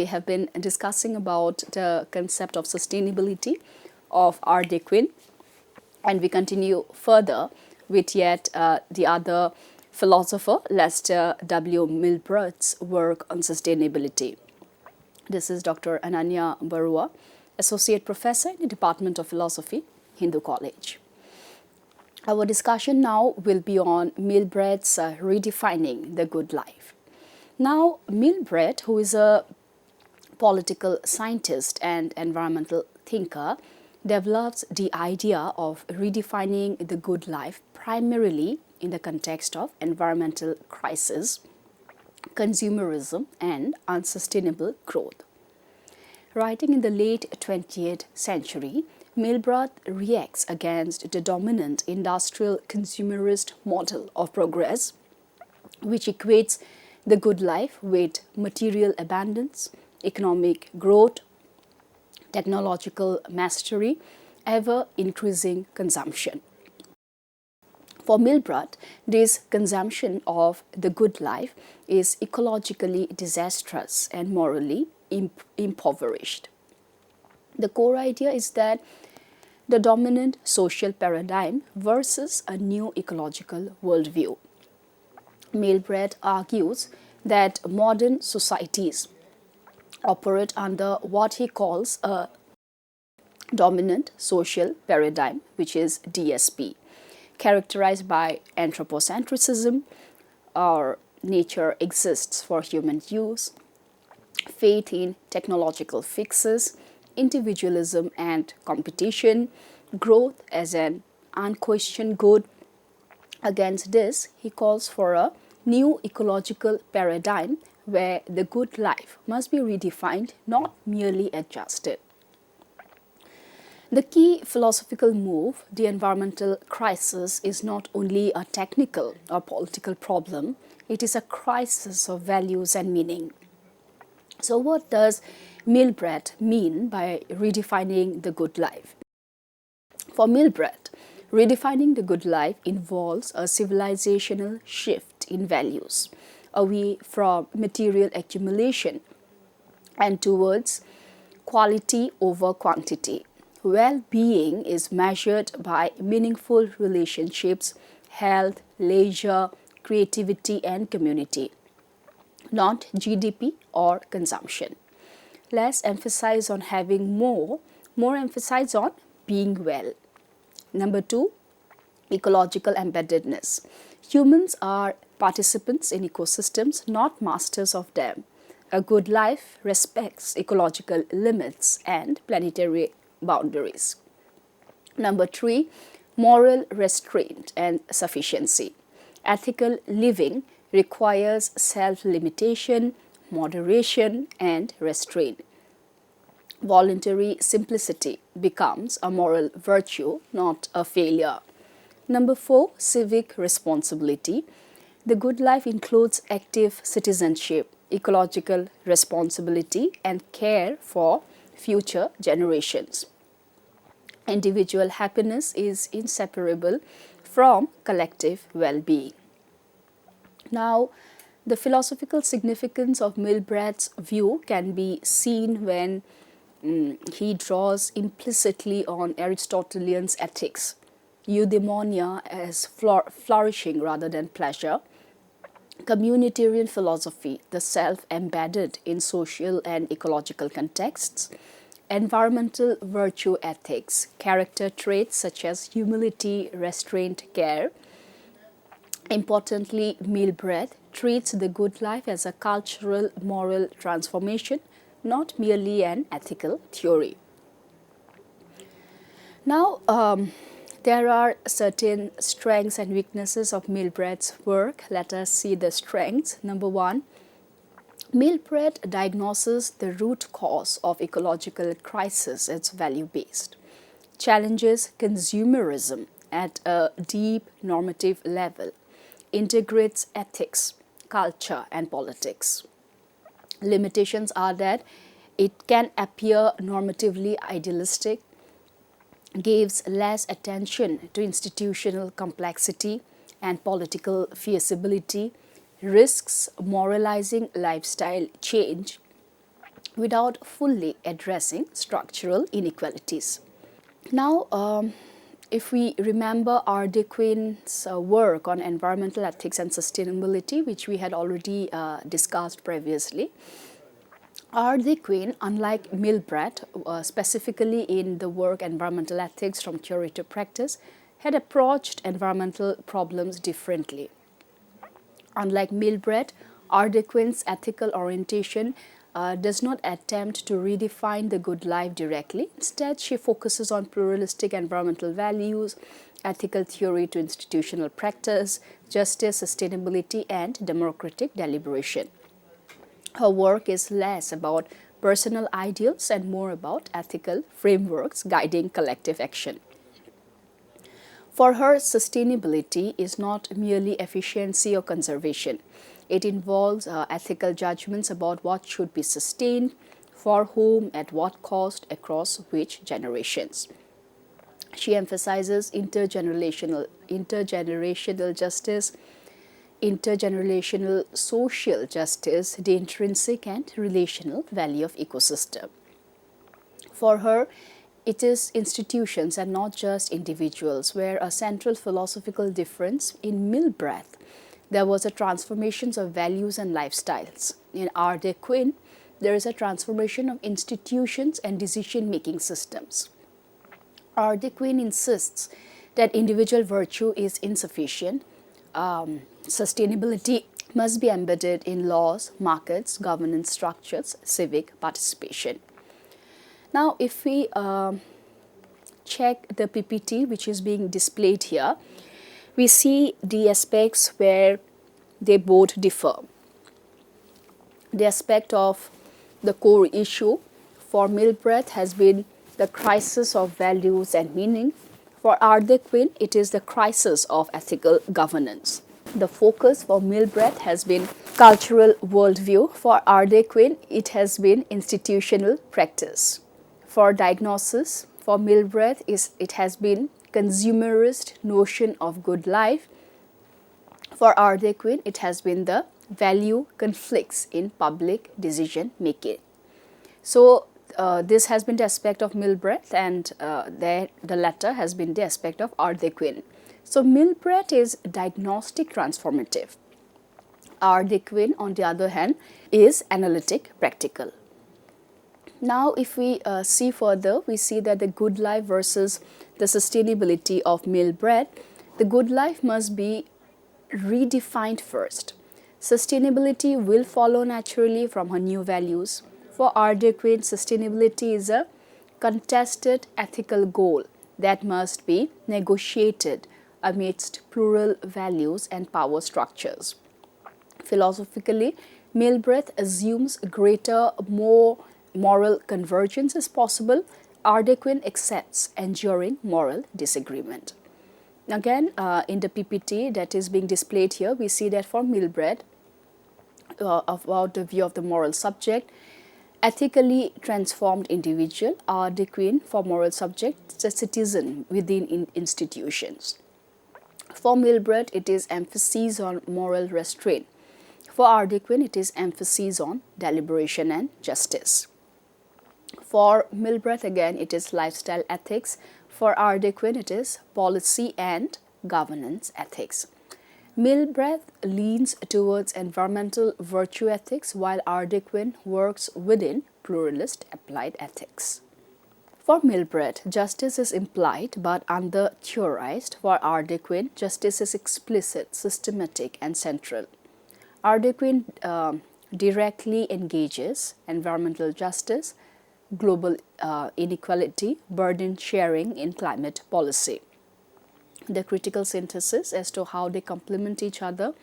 we have been discussing about the concept of sustainability of Ardequin, and we continue further with yet the other philosopher, Lester W. Milbrad's work on sustainability. This is Dr. Ananya Barua, Associate Professor in the Department of Philosophy, Hindu College. Our discussion now will be on Milbrad's redefining the good life. Now, Milbrad, who is a political scientist and environmental thinker, develops the idea of redefining the good life primarily in the context of environmental crisis, consumerism, and unsustainable growth. Writing in the late 20th century, Milbrad reacts against the dominant industrial consumerist model of progress, which equates the good life with material abundance, economic growth, technological mastery, ever-increasing consumption. For Milbrad, this consumption of the good life is ecologically disastrous and morally impoverished. The core idea is that the dominant social paradigm versus a new ecological worldview. Milbrad argues that modern societies operate under what he calls a dominant social paradigm, which is DSP, characterized by anthropocentrism, or nature exists for human use, faith in technological fixes, individualism and competition, growth as an unquestioned good. Against this, he calls for a new ecological paradigm where the good life must be redefined, not merely adjusted. The key philosophical move, the environmental crisis, is not only a technical or political problem, it is a crisis of values and meaning. So what does Milbrad mean by redefining the good life? For Milbrad, redefining the good life involves a civilizational shift in values, away from material accumulation and towards quality over quantity. Well-being is measured by meaningful relationships, health, leisure, creativity, and community, not GDP or consumption. Less emphasis on having more emphasis on being well. Number 2, ecological embeddedness. Humans are participants in ecosystems, not masters of them. A good life respects ecological limits and planetary boundaries. Number 3, moral restraint and sufficiency. Ethical living requires self-limitation, moderation, and restraint. Voluntary simplicity becomes a moral virtue, not a failure. Number 4, civic responsibility. The good life includes active citizenship, ecological responsibility, and care for future generations. Individual happiness is inseparable from collective well-being. Now, the philosophical significance of Milbrad's view can be seen when he draws implicitly on Aristotelian's ethics, eudaimonia as flourishing rather than pleasure, communitarian philosophy, the self embedded in social and ecological contexts, environmental virtue ethics, character traits such as humility, restraint, care. Importantly, Milbrad treats the good life as a cultural moral transformation, not merely an ethical theory. Now, there are certain strengths and weaknesses of Milbrad's work. Let us see the strengths. Number 1, Milbrad diagnoses the root cause of ecological crisis as value-based, challenges consumerism at a deep normative level, integrates ethics, culture, and politics. Limitations are that it can appear normatively idealistic, gives less attention to institutional complexity and political feasibility, risks moralizing lifestyle change, without fully addressing structural inequalities. Now, if we remember Ardequin's work on environmental ethics and sustainability, which we had already discussed previously, Ardequin, unlike Milbrat, specifically in the work Environmental Ethics from Theory to Practice, had approached environmental problems differently. Unlike Milbrat, Ardequin's ethical orientation does not attempt to redefine the good life directly. Instead, she focuses on pluralistic environmental values, ethical theory to institutional practice, justice, sustainability, and democratic deliberation. Her work is less about personal ideals and more about ethical frameworks guiding collective action. For her, sustainability is not merely efficiency or conservation. It involves ethical judgments about what should be sustained, for whom, at what cost, across which generations. She emphasizes intergenerational justice, intergenerational social justice, the intrinsic and relational value of ecosystem. For her, it is institutions and not just individuals, where a central philosophical difference in Milbrath, there was a transformation of values and lifestyles. In Ardequin, there is a transformation of institutions and decision-making systems. Ardequin insists that individual virtue is insufficient. Sustainability must be embedded in laws, markets, governance structures, civic participation. Now, if we check the PPT which is being displayed here, we see the aspects where they both differ. The aspect of the core issue for Milbrath has been the crisis of values and meaning. For Ardequin, it is the crisis of ethical governance. The focus for Milbrath has been cultural worldview. For Ardequin, it has been institutional practice. For diagnosis, for Milbrath, it has been consumerist notion of good life. For Ardequin, it has been the value conflicts in public decision making. So, this has been the aspect of Milbrath, and the latter has been the aspect of Ardequin. So, Milbrath is diagnostic transformative. Ardequin, on the other hand, is analytic practical. Now, if we see further, we see that the good life versus the sustainability of Milbrath, the good life must be redefined first. Sustainability will follow naturally from her new values. For Ardequin, sustainability is a contested ethical goal that must be negotiated amidst plural values and power structures. Philosophically, Milbrath assumes greater, more moral convergence is possible. Ardequin accepts enduring moral disagreement. Again, in the PPT that is being displayed here, we see that for Milbrath, about the view of the moral subject, ethically transformed individual, Ardequin for moral subject, a citizen within institutions. For Milbrath, it is emphasis on moral restraint. For Ardequin, it is emphasis on deliberation and justice. For Milbrath, again, it is lifestyle ethics. For Ardequin, it is policy and governance ethics. Milbrath leans towards environmental virtue ethics, while Ardequin works within pluralist applied ethics. For Milbrath, justice is implied but under-theorized. For Ardequin, justice is explicit, systematic, and central. Ardequin directly engages environmental justice, global inequality, burden sharing in climate policy. The critical synthesis as to how they complement each other,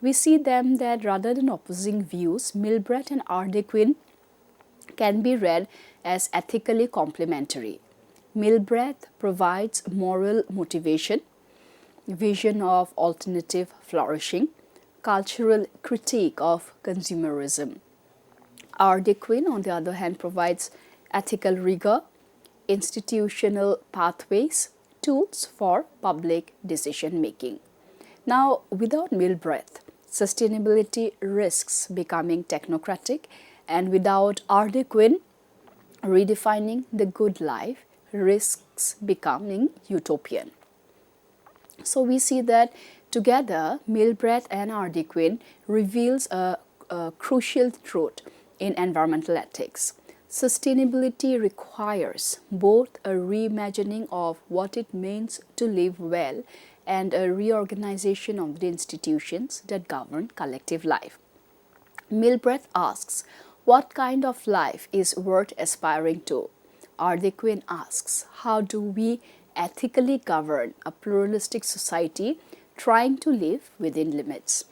we see them that rather than opposing views, Milbrath and Ardequin can be read as ethically complementary. Milbrath provides moral motivation, vision of alternative flourishing, cultural critique of consumerism. Ardequin, on the other hand, provides ethical rigor, institutional pathways, tools for public decision making. Now, without Milbrath, sustainability risks becoming technocratic And without Arlequin, redefining the good life risks becoming utopian. So we see that together, Milbreath and Arlequin reveals a crucial truth in environmental ethics. Sustainability requires both a reimagining of what it means to live well and a reorganization of the institutions that govern collective life. Milbreath asks, what kind of life is worth aspiring to? Arlequin asks, how do we ethically govern a pluralistic society trying to live within limits?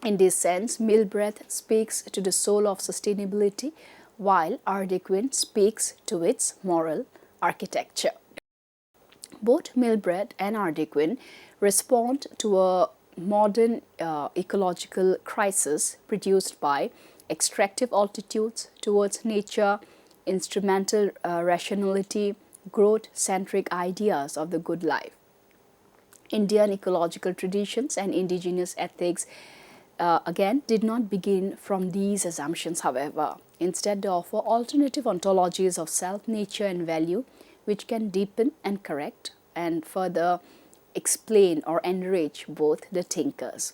In this sense, Milbreath speaks to the soul of sustainability, while Arlequin speaks to its moral architecture. Both Milbreath and Arlequin respond to a modern ecological crisis produced by extractive attitudes towards nature, instrumental rationality, growth-centric ideas of the good life. Indian ecological traditions and indigenous ethics again did not begin from these assumptions, however. Instead, they offer alternative ontologies of self, nature and value which can deepen and correct and further explain or enrich both the thinkers.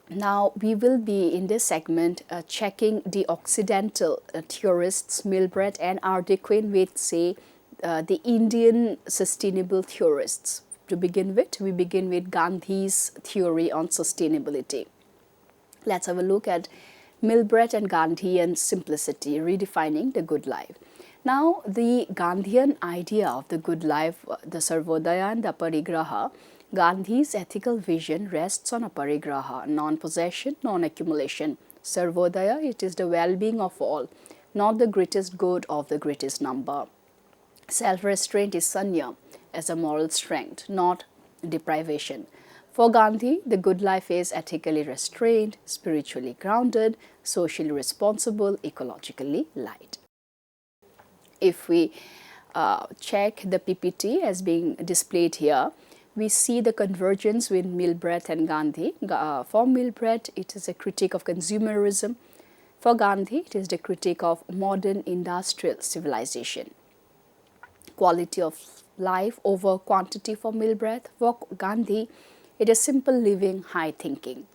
Now, we will be in this segment checking the Occidental theorists Milbreath and Arlequin with, say, the Indian sustainable theorists. To begin with, we begin with Gandhi's theory on sustainability. Let's have a look at Milbreath and Gandhian simplicity, redefining the good life. Now, the Gandhian idea of the good life, the Sarvodaya and the Aparigraha, Gandhi's ethical vision rests on Aparigraha, non-possession, non-accumulation. Sarvodaya, it is the well-being of all, not the greatest good of the greatest number. Self-restraint is sanya, as a moral strength, not deprivation. For Gandhi, the good life is ethically restrained, spiritually grounded, socially responsible, ecologically light. If we check the PPT as being displayed here, we see the convergence with Milbreath and Gandhi. For Milbreath, it is a critique of consumerism. For Gandhi, it is the critique of modern industrial civilization. Quality of life over quantity for Milbreath. For Gandhi, it is simple living, high thinking.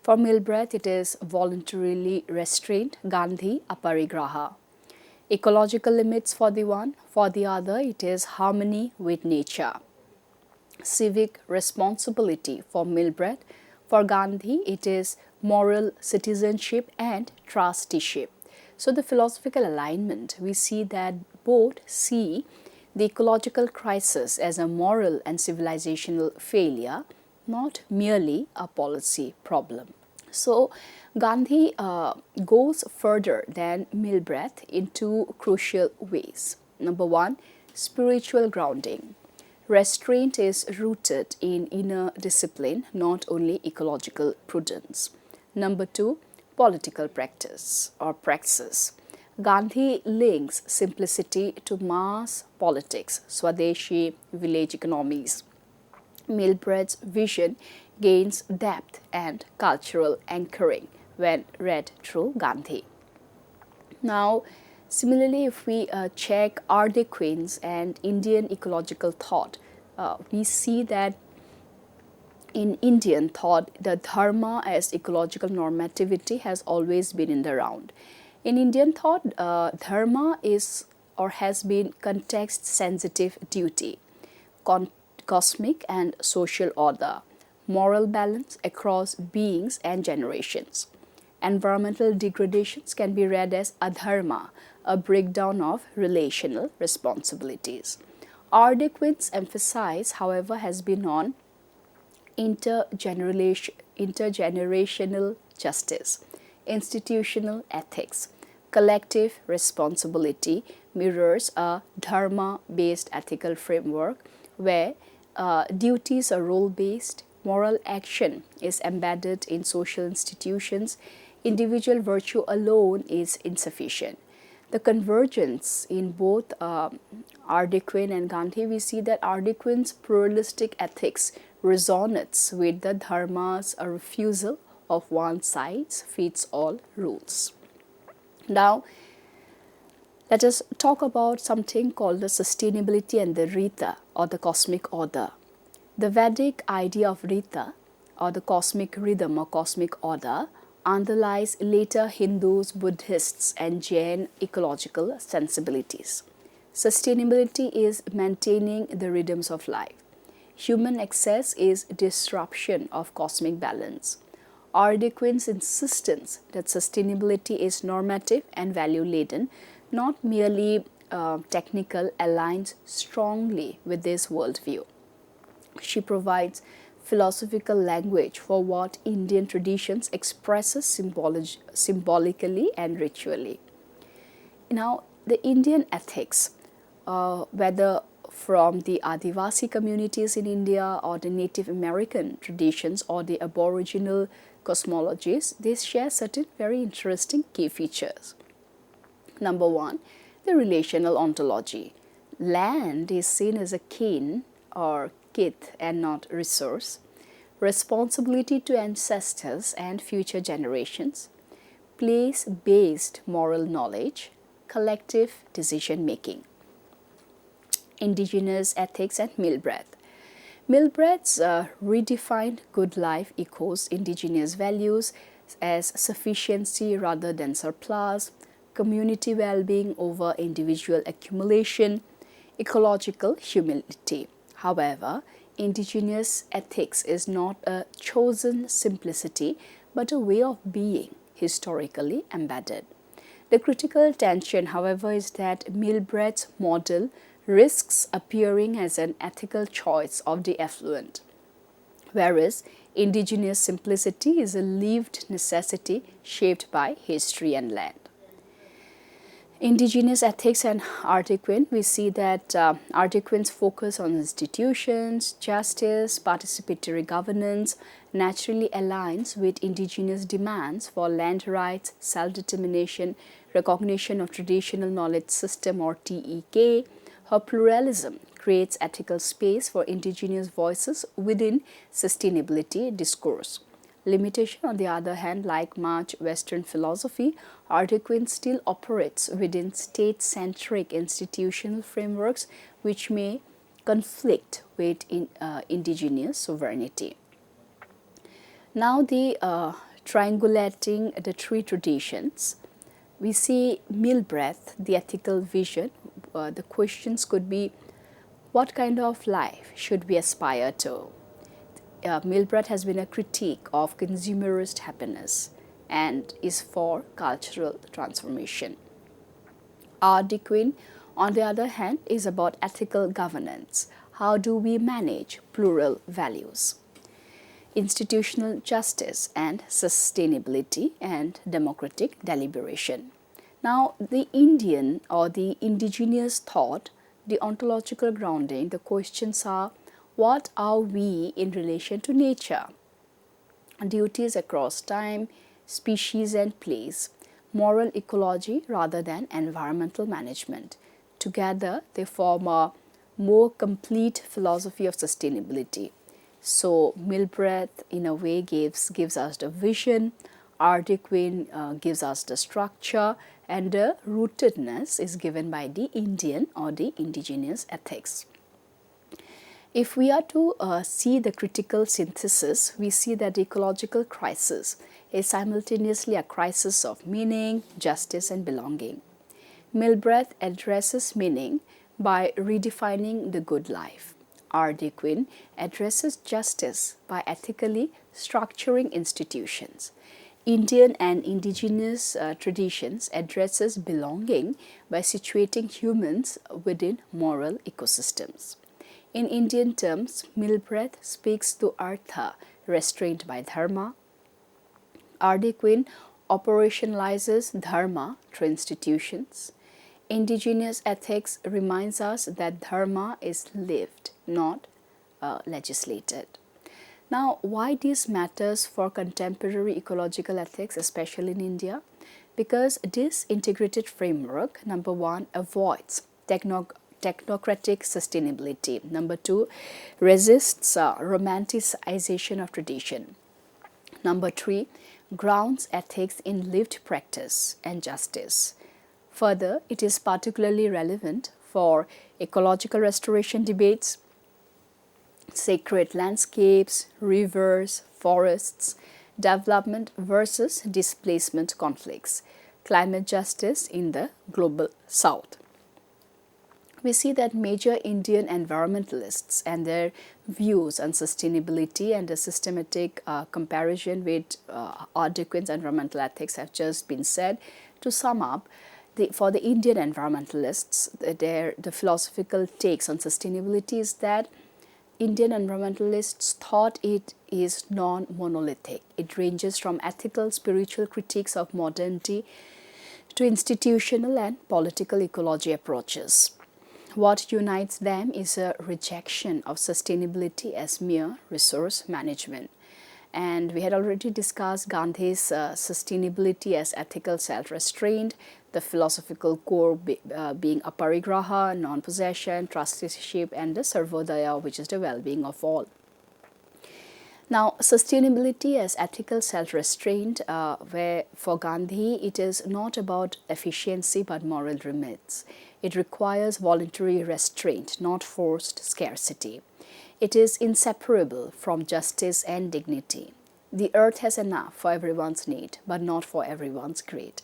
For Milbreath, it is voluntarily restraint. Gandhi, aparigraha. Ecological limits for the one, for the other, it is harmony with nature. Civic responsibility for Milbreath. For Gandhi, it is moral citizenship and trusteeship. So, the philosophical alignment, we see that both see the ecological crisis as a moral and civilizational failure, not merely a policy problem. So, Gandhi goes further than Milbreath in two crucial ways. Number one, spiritual grounding. Restraint is rooted in inner discipline, not only ecological prudence. Number two, political practice or praxis. Gandhi links simplicity to mass politics, Swadeshi, village economies. Milbreath's vision gains depth and cultural anchoring when read through Gandhi. Now, similarly, if we check Arlequin's and Indian ecological thought, we see that in Indian thought, the dharma as ecological normativity has always been in the round. In Indian thought, dharma is or has been context-sensitive duty, cosmic and social order, moral balance across beings and generations. Environmental degradations can be read as adharma, a breakdown of relational responsibilities. Arlequin's emphasis, however, has been on intergenerational justice, institutional ethics. Collective responsibility mirrors a dharma-based ethical framework where duties are role-based, moral action is embedded in social institutions, individual virtue alone is insufficient. The convergence in both Arlequin and Gandhi, we see that Arlequin's pluralistic ethics resonates with the dharma's refusal of one-size-fits-all rules. Now, let us talk about something called the sustainability and the Rita, or the cosmic order. The Vedic idea of Rita, or the cosmic rhythm or cosmic order, underlies later Hindus, Buddhists, and Jain ecological sensibilities. Sustainability is maintaining the rhythms of life. Human excess is disruption of cosmic balance. Ardequin's insistence that sustainability is normative and value-laden, not merely technical, aligns strongly with this worldview. She provides philosophical language for what Indian traditions expresses symbolically and ritually. Now, the Indian ethics, whether from the Adivasi communities in India or the Native American traditions or the Aboriginal cosmologies, they share certain very interesting key features. Number one, the relational ontology. Land is seen as a kin or kith and not resource. Responsibility to ancestors and future generations. Place-based moral knowledge. Collective decision making. Indigenous ethics and Milbreath. Milbreath's redefined good life echoes indigenous values as sufficiency rather than surplus, community well-being over individual accumulation, ecological humility. However, indigenous ethics is not a chosen simplicity but a way of being historically embedded. The critical tension, however, is that Milbreath's model risks appearing as an ethical choice of the affluent, whereas indigenous simplicity is a lived necessity shaped by history and land. Indigenous ethics and Ardequin, we see that Ardequin's focus on institutions, justice, participatory governance naturally aligns with indigenous demands for land rights, self-determination, recognition of traditional knowledge system or TEK. Her pluralism creates ethical space for indigenous voices within sustainability discourse. Limitation, on the other hand, like much Western philosophy, Ardequin still operates within state-centric institutional frameworks which may conflict with indigenous sovereignty. Now, the triangulating the three traditions, we see Milbreath, the ethical vision. The questions could be, what kind of life should we aspire to? Milbreath has been a critique of consumerist happiness and is for cultural transformation. Ardequin, on the other hand, is about ethical governance. How do we manage plural values? Institutional justice and sustainability and democratic deliberation. Now, the Indian or the indigenous thought, the ontological grounding, the questions are, what are we in relation to nature? Duties across time, species and place, moral ecology rather than environmental management. Together, they form a more complete philosophy of sustainability. So, Milbreath in a way gives us the vision, Ardequin gives us the structure, and the rootedness is given by the Indian or the indigenous ethics. If we are to see the critical synthesis, we see that the ecological crisis is simultaneously a crisis of meaning, justice, and belonging. Milbreath addresses meaning by redefining the good life. Ardequin addresses justice by ethically structuring institutions. Indian and indigenous traditions addresses belonging by situating humans within moral ecosystems. In Indian terms, Milbreath speaks to artha, restrained by dharma. Ardequin operationalizes dharma through institutions. Indigenous ethics reminds us that dharma is lived, not legislated. Now, why this matters for contemporary ecological ethics, especially in India? Because this integrated framework, number one, avoids technocratic sustainability. Number two, resists romanticization of tradition. Number 3, grounds ethics in lived practice and justice. Further, it is particularly relevant for ecological restoration debates, sacred landscapes, rivers, forests, development versus displacement conflicts, climate justice in the global south. We see that major Indian environmentalists and their views on sustainability and a systematic comparison with Art Dequin's environmental ethics have just been said. To sum up, for the Indian environmentalists, the philosophical takes on sustainability is that Indian environmentalists thought it is non-monolithic. It ranges from ethical, spiritual critiques of modernity to institutional and political ecology approaches. What unites them is a rejection of sustainability as mere resource management. And we had already discussed Gandhi's sustainability as ethical self-restraint, the philosophical core being aparigraha, non-possession, trusteeship, and the sarvodaya, which is the well-being of all. Now, sustainability as ethical self-restraint, where for Gandhi it is not about efficiency but moral limits. It requires voluntary restraint, not forced scarcity. It is inseparable from justice and dignity. The earth has enough for everyone's need, but not for everyone's greed.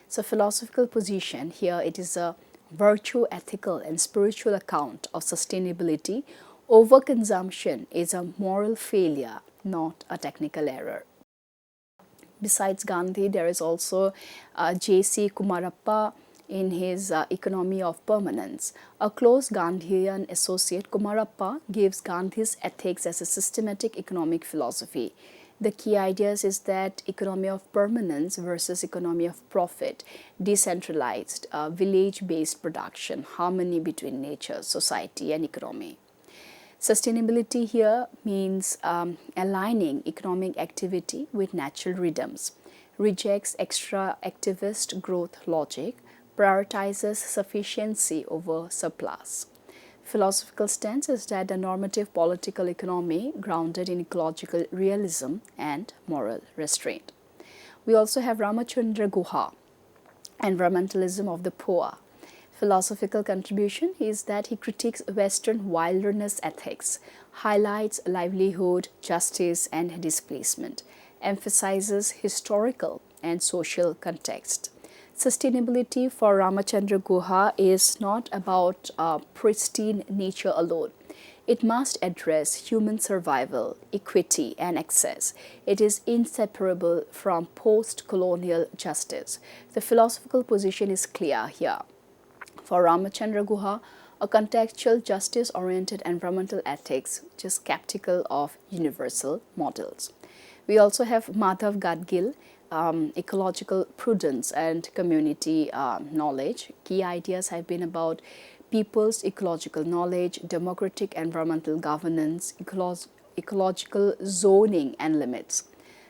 So, philosophical position here, it is a virtue, ethical, and spiritual account of sustainability. Overconsumption is a moral failure, not a technical error. Besides Gandhi, there is also J.C. Kumarappa in his Economy of Permanence. A close Gandhian associate, Kumarappa gives Gandhi's ethics as a systematic economic philosophy. The key ideas is that economy of permanence versus economy of profit, decentralized, village-based production, harmony between nature, society, and economy. Sustainability here means aligning economic activity with natural rhythms, rejects extra activist growth logic, prioritizes sufficiency over surplus. Philosophical stance is that the normative political economy grounded in ecological realism and moral restraint. We also have Ramachandra Guha, environmentalism of the poor. Philosophical contribution is that he critiques Western wilderness ethics, highlights livelihood, justice, and displacement, emphasizes historical and social context. Sustainability for Ramachandra Guha is not about pristine nature alone. It must address human survival, equity, and access. It is inseparable from post-colonial justice. The philosophical position is clear here. For Ramachandra Guha, a contextual, justice-oriented environmental ethics which is skeptical of universal models. We also have Madhav Gadgil, ecological prudence and community knowledge. Key ideas have been about people's ecological knowledge, democratic environmental governance, ecological zoning and limits.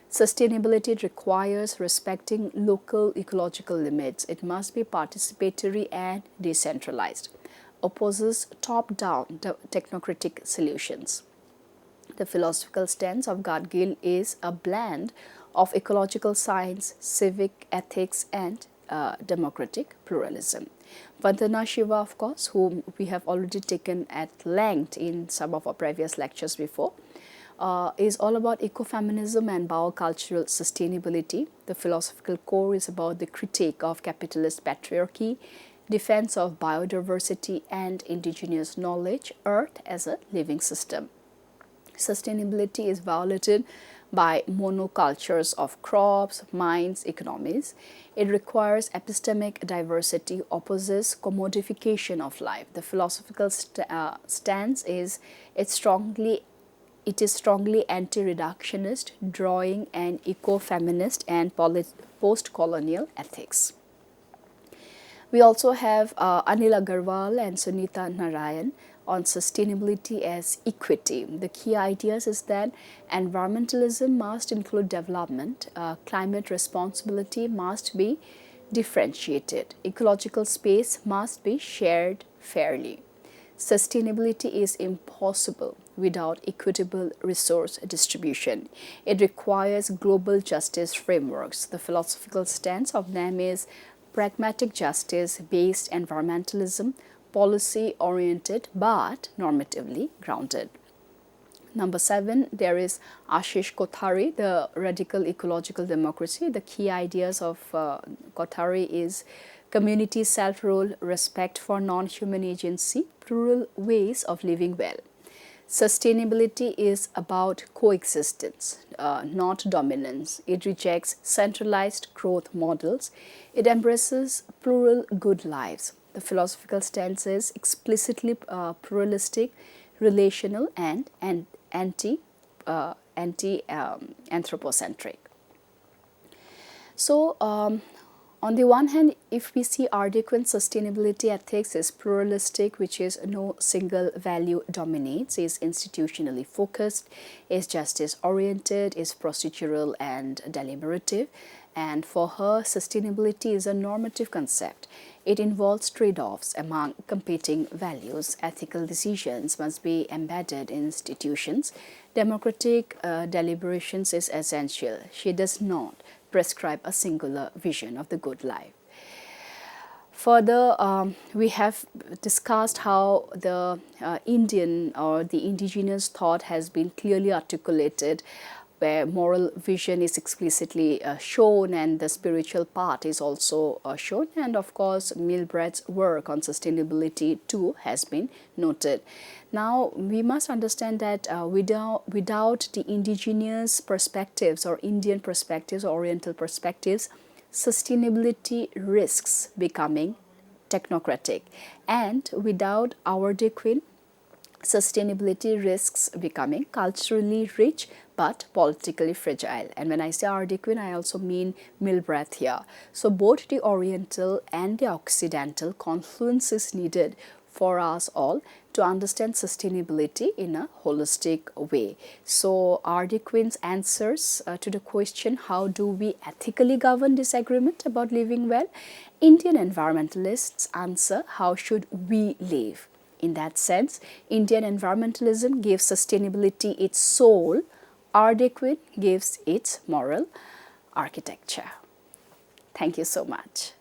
Sustainability requires respecting local ecological limits. It must be participatory and decentralized. Opposes top-down technocratic solutions. The philosophical stance of Gadgil is a blend of ecological science, civic ethics, and democratic pluralism. Vandana Shiva, of course, whom we have already taken at length in some of our previous lectures before, is all about ecofeminism and biocultural sustainability. The philosophical core is about the critique of capitalist patriarchy, defense of biodiversity and indigenous knowledge, earth as a living system. Sustainability is violated by monocultures of crops, mines, economies. It requires epistemic diversity, opposes commodification of life. The philosophical stance is it is strongly anti-reductionist, drawing an eco-feminist and post-colonial ethics. We also have Anil Agarwal and Sunita Narayan on sustainability as equity. The key ideas is that environmentalism must include development, climate responsibility must be differentiated, ecological space must be shared fairly. Sustainability is impossible without equitable resource distribution. It requires global justice frameworks. The philosophical stance of them is pragmatic justice based environmentalism, policy oriented but normatively grounded. Number 7, there is Ashish Kothari, the radical ecological democracy. The key ideas of Kothari is community self-rule, respect for non-human agency, plural ways of living well. Sustainability is about coexistence, not dominance. It rejects centralized growth models. It embraces plural good lives. The philosophical stance is explicitly pluralistic, relational, and anthropocentric. So, on the one hand, if we see Ardequin sustainability ethics is pluralistic, which is no single value dominates, is institutionally focused, is justice oriented, is procedural and deliberative. And for her, sustainability is a normative concept. It involves trade-offs among competing values. Ethical decisions must be embedded in institutions. Democratic deliberations is essential. She does not prescribe a singular vision of the good life. Further, we have discussed how the Indian or the indigenous thought has been clearly articulated, where moral vision is explicitly shown and the spiritual part is also shown. And of course, Milbrett's work on sustainability too has been noted. Now, we must understand that without the indigenous perspectives or Indian perspectives, Oriental perspectives, sustainability risks becoming technocratic. And without our Queen, sustainability risks becoming culturally rich but politically fragile. And when I say Ardequin, I also mean Milbreth here. So both the Oriental and the Occidental confluence is needed for us all to understand sustainability in a holistic way. So Ardequin's answers to the question, how do we ethically govern disagreement about living well? Indian environmentalists answer, how should we live? In that sense, Indian environmentalism gives sustainability its soul. Ardequin gives its moral architecture. Thank you so much.